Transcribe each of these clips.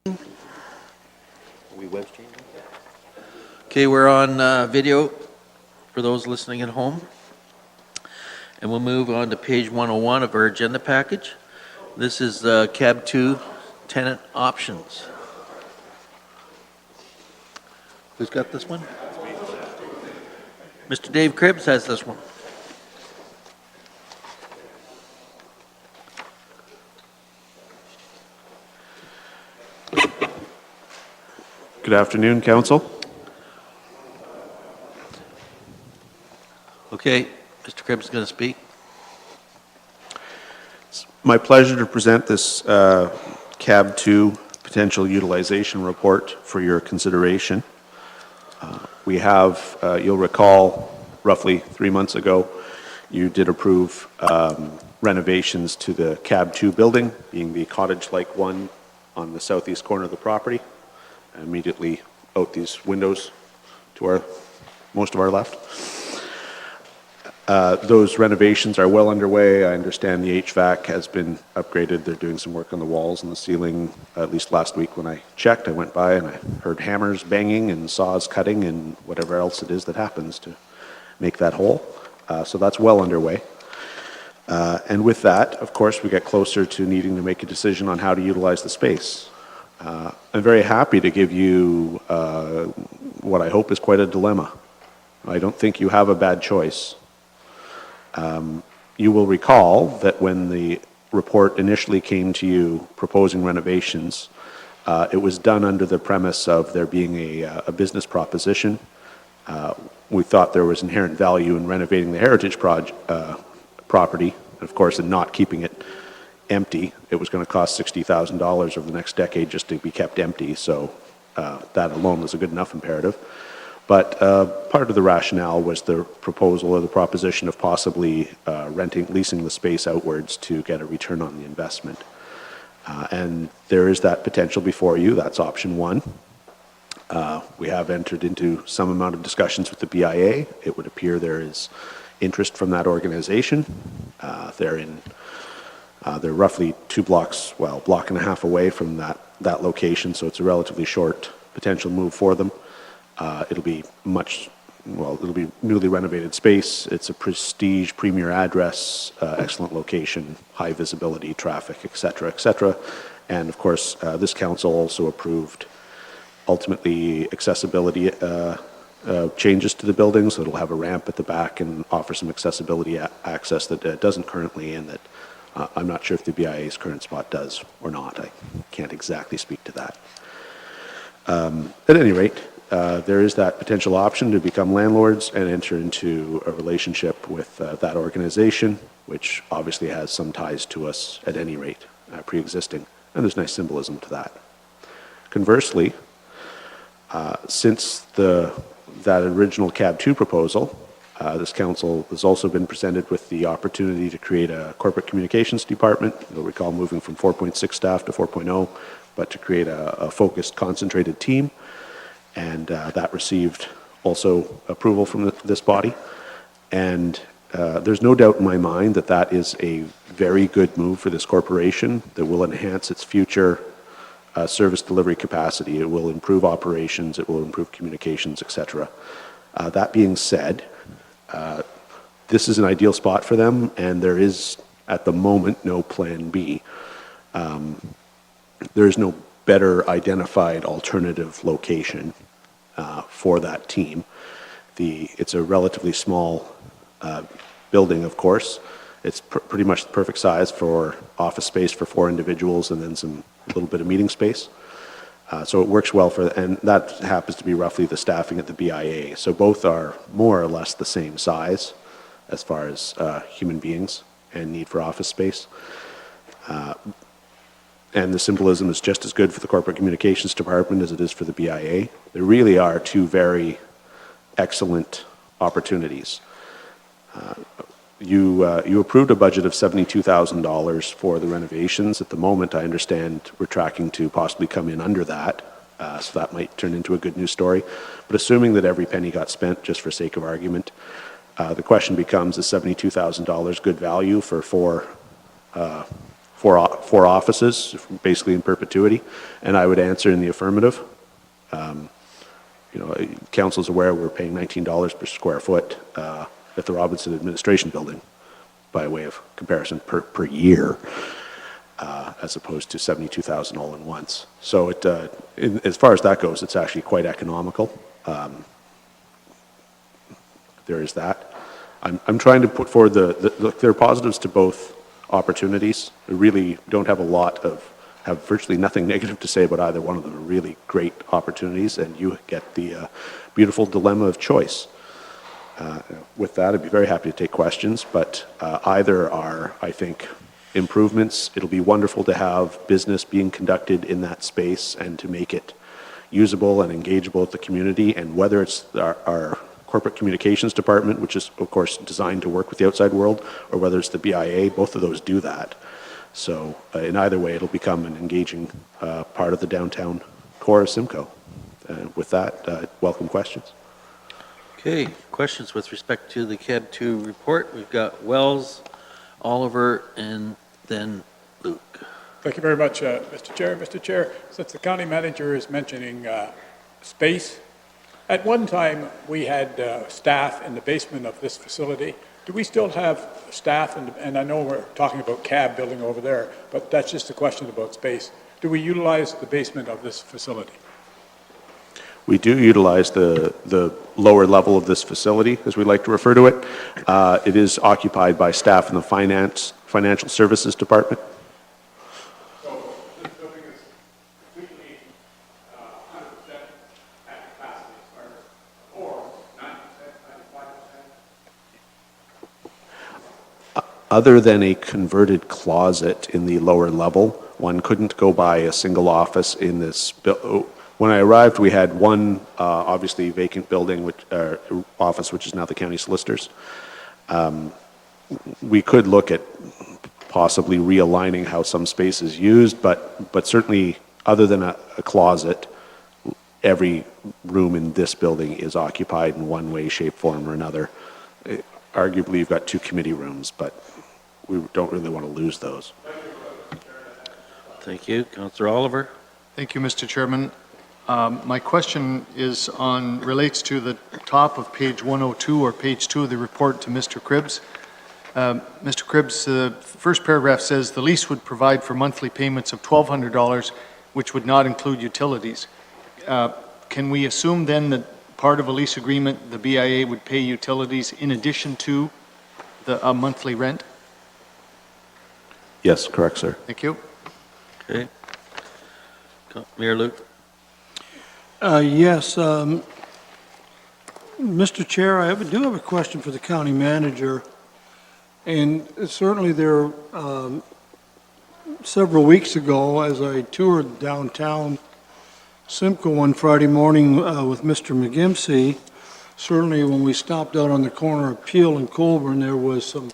We web streaming? Okay, we're on video for those listening at home. And we'll move on to page 101 of our agenda package. This is CAB 2 tenant options. Who's got this one? Mr. Dave Cribbs has this one. Good afternoon, Council. Okay, Mr. Cribbs is going to speak. It's my pleasure to present this CAB 2 potential utilization report for your consideration. We have, you'll recall, roughly 3 months ago, you did approve renovations to the CAB 2 building, being the cottage-like one on the southeast corner of the property, immediately out these windows to most of our left. Those renovations are well underway. I understand the HVAC has been upgraded. They're doing some work on the walls and the ceiling. At least last week when I checked, I went by and I heard hammers banging and saws cutting and whatever else it is that happens to make that whole. So that's well underway. And with that, of course, we get closer to needing to make a decision on how to utilize the space. I'm very happy to give you what I hope is quite a dilemma. I don't think you have a bad choice. You will recall that when the report initially came to you proposing renovations, it was done under the premise of there being a business proposition. We thought there was inherent value in renovating the heritage property, and of course in not keeping it empty. It was going to cost $60,000 over the next decade just to be kept empty, so that alone was a good enough imperative. But part of the rationale was the proposal or the proposition of possibly leasing the space outwards to get a return on the investment. And there is that potential before you. That's option one. We have entered into some amount of discussions with the BIA. It would appear there is interest from that organization. They're roughly 2 blocks, well, block and a half away from that location, so it's a relatively short potential move for them. It'll be newly renovated space. It's a prestige, premier address, excellent location, high visibility, traffic, et cetera, and of course, this council also approved ultimately accessibility changes to the building, so it'll have a ramp at the back and offer some accessibility access that it doesn't currently, and that I'm not sure if the BIA's current spot does or not. I can't exactly speak to that. At any rate, there is that potential option to become landlords and enter into a relationship with that organization, which obviously has some ties to us at any rate, pre-existing, and there's nice symbolism to that. Conversely, since that original CAB 2 proposal, this council has also been presented with the opportunity to create a corporate communications department. You'll recall moving from 4.6 staff to 4.0, but to create a focused, concentrated team. And that received also approval from this body. And there's no doubt in my mind that that is a very good move for this corporation that will enhance its future service delivery capacity. It will improve operations, it will improve communications, etc. That being said, this is an ideal spot for them, and there is, at the moment, no plan B. There is no better identified alternative location for that team. It's a relatively small building, of course. It's pretty much the perfect size for office space for 4 individuals and then a little bit of meeting space. So it works well and that happens to be roughly the staffing at the BIA. So both are more or less the same size as far as human beings and need for office space. And the symbolism is just as good for the corporate communications department as it is for the BIA. There really are 2 very excellent opportunities. You approved a budget of $72,000 for the renovations. At the moment, I understand we're tracking to possibly come in under that, so that might turn into a good news story. But assuming that every penny got spent, just for sake of argument, the question becomes, is $72,000 good value for four offices, basically in perpetuity, and I would answer in the affirmative. You know, council's aware we're paying $19 per square foot at the Robinson Administration Building, by way of comparison, per year, as opposed to $72,000 all in once. So as far as that goes, it's actually quite economical. There is that. I'm trying to put forward look, there are positives to both opportunities. We really don't have have virtually nothing negative to say about either one of them. Are really great opportunities, and you get the beautiful dilemma of choice. With that, I'd be very happy to take questions, but either are, I think, improvements. It'll be wonderful to have business being conducted in that space and to make it usable and engageable with the community, and whether it's our corporate communications department, which is, of course, designed to work with the outside world, or whether it's the BIA, both of those do that. So in either way, it'll become an engaging part of the downtown core of Simcoe. With that, welcome questions. Okay, questions with respect to the CAB 2 report? We've got Wells, Oliver, and then Luke. Thank you very much, Mr. Chair. Mr. Chair, since the county manager is mentioning space, at one time we had staff in the basement of this facility. Do we still have staff, and I know we're talking about CAB building over there, but that's just a question about space. Do we utilize the basement of this facility? We do utilize the lower level of this facility, as we like to refer to it. It is occupied by staff in the financial services department. So this building is completely 100% at capacity as far as, or 90%, 95%? Other than a converted closet in the lower level, one couldn't go by a single office in this. When I arrived, we had one obviously vacant building, office, which is now the county solicitors. We could look at possibly realigning how some space is used, but certainly, other than a closet, every room in this building is occupied in one way, shape, form, or another. Arguably, you've got two committee rooms, but we don't really want to lose those. Thank you. Councillor Oliver. Thank you, Mr. Chairman. My question relates to the top of page 102 or page 2 of the report to Mr. Cribbs. Mr. Cribbs, the first paragraph says the lease would provide for monthly payments of $1,200, which would not include utilities. Can we assume then that part of a lease agreement, the BIA would pay utilities in addition to the monthly rent? Yes, correct, sir. Thank you. Okay. Mayor Luke. Yes, Mr. Chair, I do have a question for the county manager. And certainly there, several weeks ago, as I toured downtown Simcoe one Friday morning with Mr. McGimsey, certainly when we stopped out on the corner of Peel and Colburn, there was some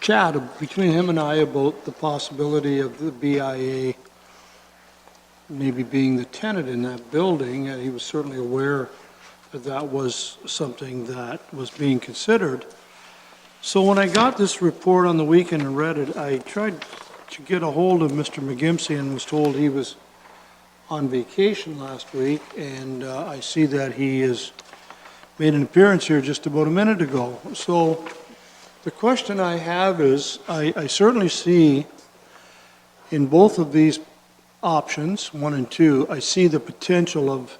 chat between him and I about the possibility of the BIA maybe being the tenant in that building. He was certainly aware that that was something that was being considered. So when I got this report on the weekend and read it, I tried to get a hold of Mr. McGimsey and was told he was on vacation last week, and I see that he has made an appearance here just about a minute ago. So the question I have is, I certainly see in both of these options, 1 and 2, I see the potential of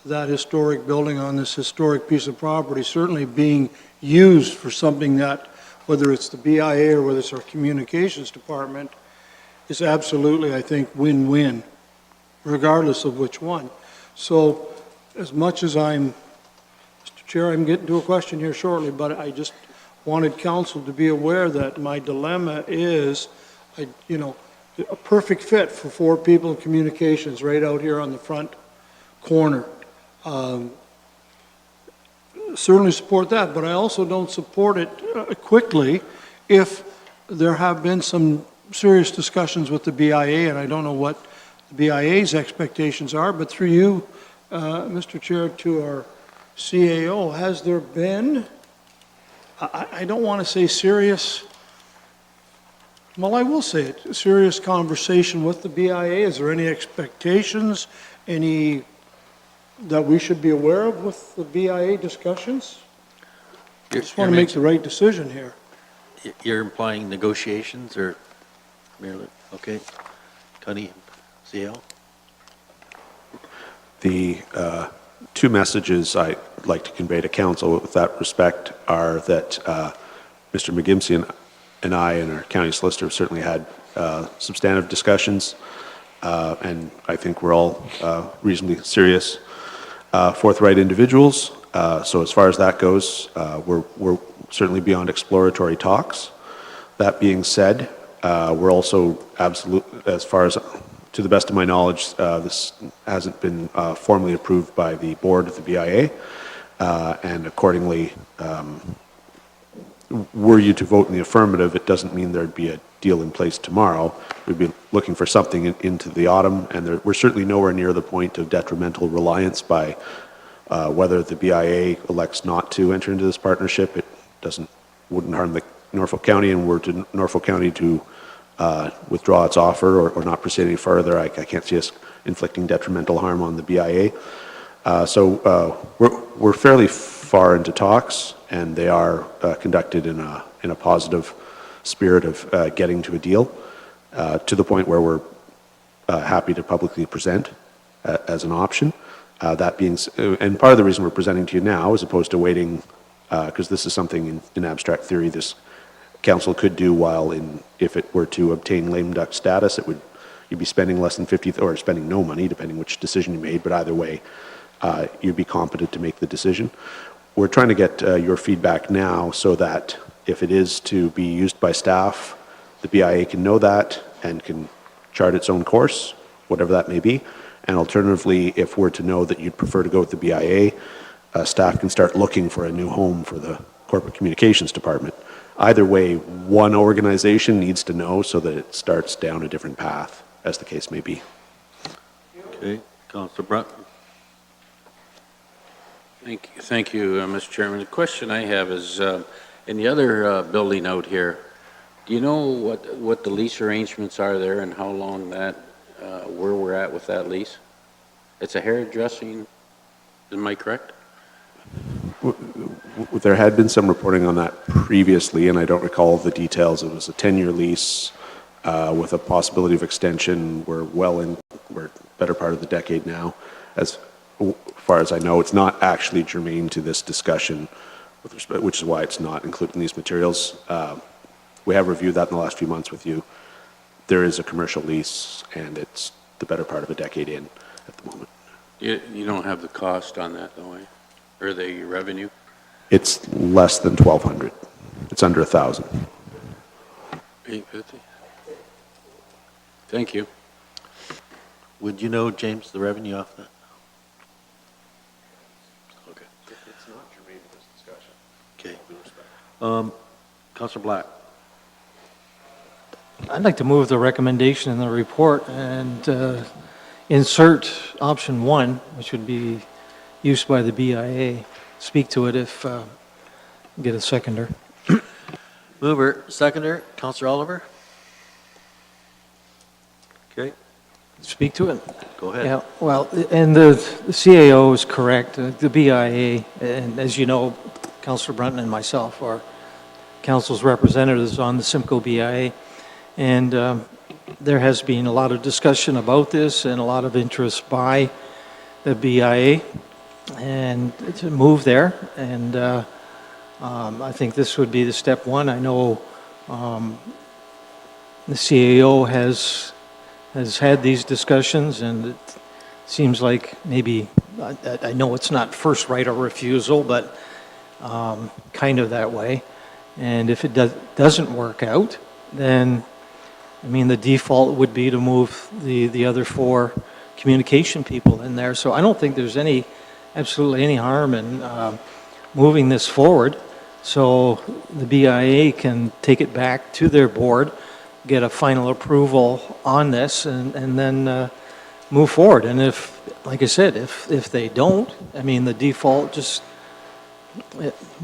that historic building on this historic piece of property certainly being used for something that, whether it's the BIA or whether it's our communications department, is absolutely, I think, win-win, regardless of which one. So as much as Mr. Chair, I'm getting to a question here shortly, but I just wanted council to be aware that my dilemma is, a perfect fit for 4 people in communications right out here on the front corner. Certainly support that, but I also don't support it quickly if there have been some serious discussions with the BIA, and I don't know what the BIA's expectations are, but through you, Mr. Chair, to our CAO, has there been, I don't want to say serious Well, I will say it, a serious conversation with the BIA. Is there any expectations, any that we should be aware of with the BIA discussions? I just want to make the right decision here. You're implying negotiations or merely, okay. Tony, CL? The two messages I'd like to convey to council with that respect are that Mr. McGimsey and I and our county solicitor have certainly had substantive discussions, and I think we're all reasonably serious, forthright individuals. So as far as that goes, we're certainly beyond exploratory talks. That being said, we're also as far as to the best of my knowledge, this hasn't been formally approved by the board of the BIA, and accordingly, were you to vote in the affirmative, it doesn't mean there'd be a deal in place tomorrow. We'd be looking for something into the autumn, and we're certainly nowhere near the point of detrimental reliance by whether the BIA elects not to enter into this partnership. It wouldn't harm the Norfolk County, and were to Norfolk County to withdraw its offer or not proceed any further, I can't see us inflicting detrimental harm on the BIA. So we're fairly far into talks, and they are conducted in a positive spirit of getting to a deal, to the point where we're happy to publicly present as an option. That being, and part of the reason we're presenting to you now, as opposed to waiting, because this is something in abstract theory this council could do if it were to obtain lame duck status, you'd be spending less than 50, or spending no money, depending which decision you made, but either way, you'd be competent to make the decision. We're trying to get your feedback now so that if it is to be used by staff, the BIA can know that and can chart its own course, whatever that may be. And alternatively, if we're to know that you'd prefer to go with the BIA, staff can start looking for a new home for the corporate communications department. Either way, one organization needs to know so that it starts down a different path, as the case may be. Okay, Councilor Brunt? Thank you, Mr. Chairman. The question I have is, in the other building out here, do you know what the lease arrangements are there and how long where we're at with that lease? It's a hairdressing, am I correct? There had been some reporting on that previously, and I don't recall the details. It was a 10-year lease with a possibility of extension. We're better part of the decade now. As far as I know, it's not actually germane to this discussion, with respect, which is why it's not included in these materials. We have reviewed that in the last few months with you. There is a commercial lease, and it's the better part of a decade in at the moment. You don't have the cost on that, though, eh? Or the revenue? It's less than 1,200. It's under 1,000. 850. Thank you. Would you know, James, the revenue off that? Okay. It's not germane to this discussion. Okay. Councilor Black? I'd like to move the recommendation in the report and insert option 1, which would be used by the BIA. Speak to it if get a seconder. Mover, seconder, Councilor Oliver? Okay, Speak to it. go ahead. Yeah, well, and the CAO is correct. The BIA, and as you know, Councilor Brunton and myself are council's representatives on the Simcoe BIA. And there has been a lot of discussion about this and a lot of interest by the BIA and to move there. And I think this would be the step 1. I know the CAO has had these discussions, and it seems like maybe, I know it's not first right of refusal, but kind of that way. And if it doesn't work out, then I mean, the default would be to move the other 4 communication people in there. So I don't think there's absolutely any harm in moving this forward so the BIA can take it back to their board, get a final approval on this, and then move forward. And if, like I said, if they don't, I mean, the default just,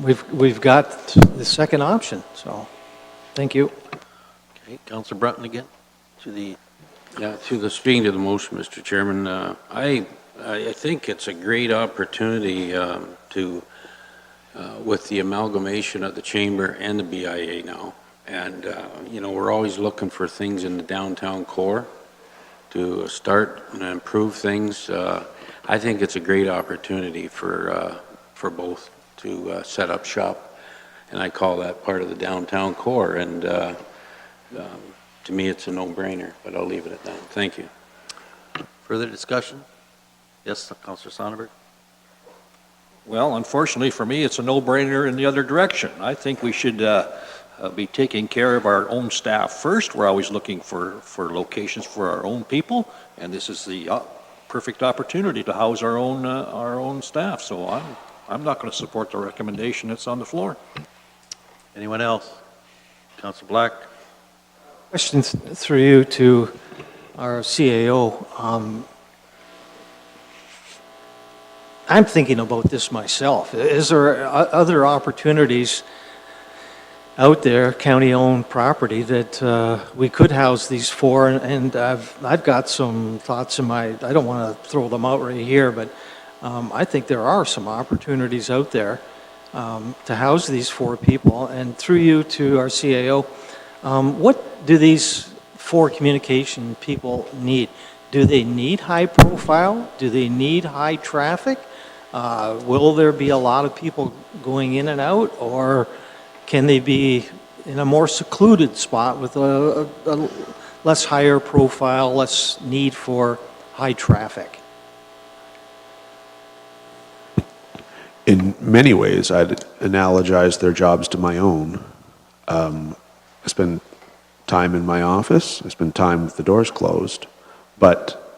we've got the second option. So, thank you. Okay, Councillor Brunton again, to the, Yeah, speaking to the motion, Mr. Chairman, I think it's a great opportunity to, with the amalgamation of the chamber and the BIA now. And, we're always looking for things in the downtown core to start and improve things. I think it's a great opportunity for both to set up shop. And I call that part of the downtown core. And to me, it's a no-brainer, but I'll leave it at that. Thank you. further discussion? Yes, Councillor Sonnenberg? Well, unfortunately for me, it's a no-brainer in the other direction. I think we should be taking care of our own staff first. We're always looking for locations for our own people, and this is the perfect opportunity to house our own staff. So I'm not going to support the recommendation that's on the floor. Anyone else? Councillor Black? Question through you to our CAO. I'm thinking about this myself. Is there other opportunities out there, county-owned property, that we could house these for? And I've got some thoughts in my, I don't want to throw them out right here, but I think there are some opportunities out there to house these 4 people. And through you to our CAO, what do these 4 communication people need? Do they need high profile? Do they need high traffic? Will there be a lot of people going in and out, or can they be in a more secluded spot with a less higher profile, less need for high traffic? In many ways, I'd analogize their jobs to my own. I spend time in my office, I spend time with the doors closed, but